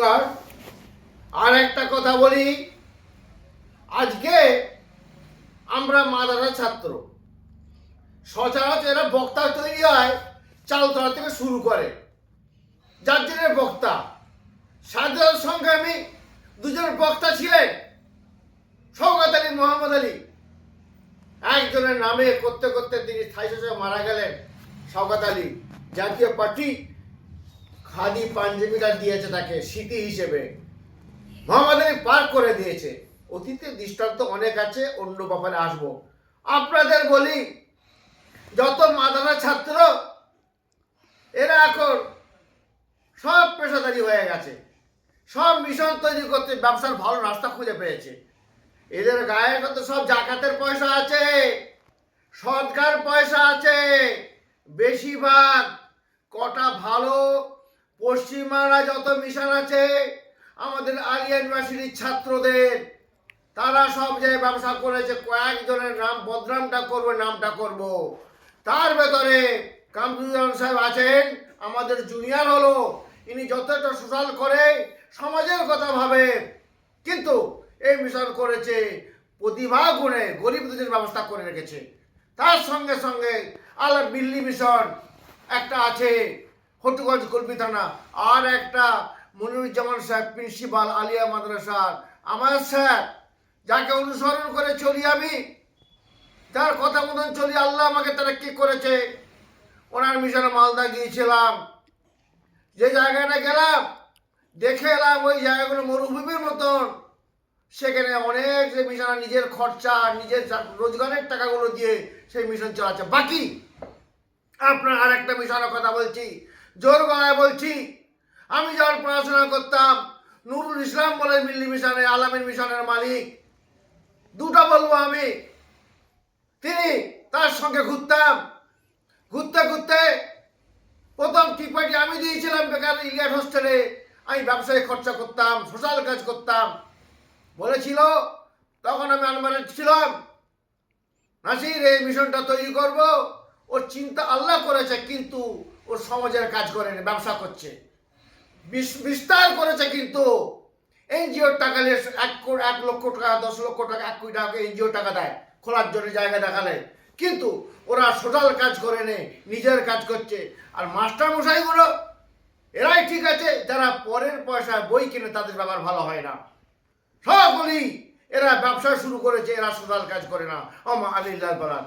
নমস্কার। আর একটা কথা বলি, আজকে আমরা মাদ্রাসা ছাত্র, সচরাচর এরা বক্তা তৈরি হয় চালতলা থেকে শুরু করে, যার জন্য বক্তা। স্বাধীনতার সংগ্রামী দুজন বক্তা ছিলেন, শওকত আলী, মোহাম্মদ আলী। একজনের নামে করতে করতে তিনি স্থায়ী শাসনে মারা গেলেন। শওকত আলী জাতীয় পার্টি খাদি পাঞ্জাবিটা দিয়েছে তাকে স্মৃতি হিসেবে, মোহাম্মদ আলী পার্ক করে দিয়েছে। অতীতের দৃষ্টান্ত অনেক আছে, অন্য ব্যাপারে আসবো। আপনাদের বলি, যত মাদ্রাসা ছাত্র এরা এখন সব পেশাদারি হয়ে গেছে, সব মিশন তৈরি করতে ব্যবসার ভালো রাস্তা খুঁজে পেয়েছে। এদের গায়ে কত সব জাকাতের পয়সা আছে, সদকার পয়সা আছে। বেশিরভাগ কটা ভালো পশ্চিমারা যত মিশন আছে আমাদের আলিয়া ইউনিভার্সিটির ছাত্রদের, তারা সব জায়গায় ব্যবসা করেছে। কয়েকজনের নাম বদনামটা করবো, নামটা করব। তার ভেতরে কামরুজ্জামান সাহেব আছেন, আমাদের জুনিয়র হলো। ইনি যতটা সোশ্যাল করে, সমাজের কথা ভাবে, কিন্তু এই মিশন করেছে প্রতিভা গুণে গরিবদের ব্যবস্থা করে রেখেছে। তার সঙ্গে সঙ্গে আল বিল্লি মিশন একটা আছে হটুগঞ্জ কলপি থানা, আর একটা মনিরুজ্জামান সাহেব প্রিন্সিপাল আলিয়া মাদ্রাসার, আমার স্যার, যাকে অনুসরণ করে চলি আমি, যার কথা মতন চলি, আল্লাহ আমাকে তারা কি করেছে। ওনার মিশনে মালদা গিয়েছিলাম, যে জায়গাটা গেলাম দেখে এলাম ওই জায়গাগুলো মরুভূমির মতন। সেখানে অনেক যে মিশন নিজের খরচা, নিজের রোজগারের টাকাগুলো দিয়ে সেই মিশন চালাচ্ছে। বাকি আপনার আর একটা মিশনের কথা বলছি, জোর গলায় বলছি। আমি যখন পড়াশোনা করতাম, নুরুল ইসলাম বলে মিল্লি মিশনে, আলামিন মিশনের মালিক, দুটা বলবো আমি, তিনি, তার সঙ্গে ঘুরতাম। ঘুরতে ঘুরতে প্রথম টিপাটি আমি দিয়েছিলাম বেকার ইলিয়াট হোস্টেলে। আমি ব্যবসায়ী খরচা করতাম, সোশ্যাল কাজ করতাম। বলেছিল তখন আমি আলমারে ছিলাম, নাসির এই মিশনটা তৈরি করব। ওর চিন্তা আল্লাহ করেছে, কিন্তু ওর সমাজের কাজ করেনি, ব্যবসা করছে, বিস্তার করেছে। কিন্তু এনজিওর টাকা নিয়ে 1 লক্ষ টাকা, 10 লক্ষ টাকা, 1 কোটি টাকা এনজিও টাকা দেয় খোলার জন্য জায়গা দেখালে, কিন্তু ওরা সোশ্যাল কাজ করে নে, নিজের কাজ করছে। আর মাস্টার মশাইগুলো এরাই ঠিক আছে, যারা পরের পয়সায় বই কিনে তাদের ব্যাপার ভালো হয় না। সকলেই এরা ব্যবসা শুরু করেছে, এরা সোশ্যাল কাজ করে না। আমা আলিল্লাহ বলার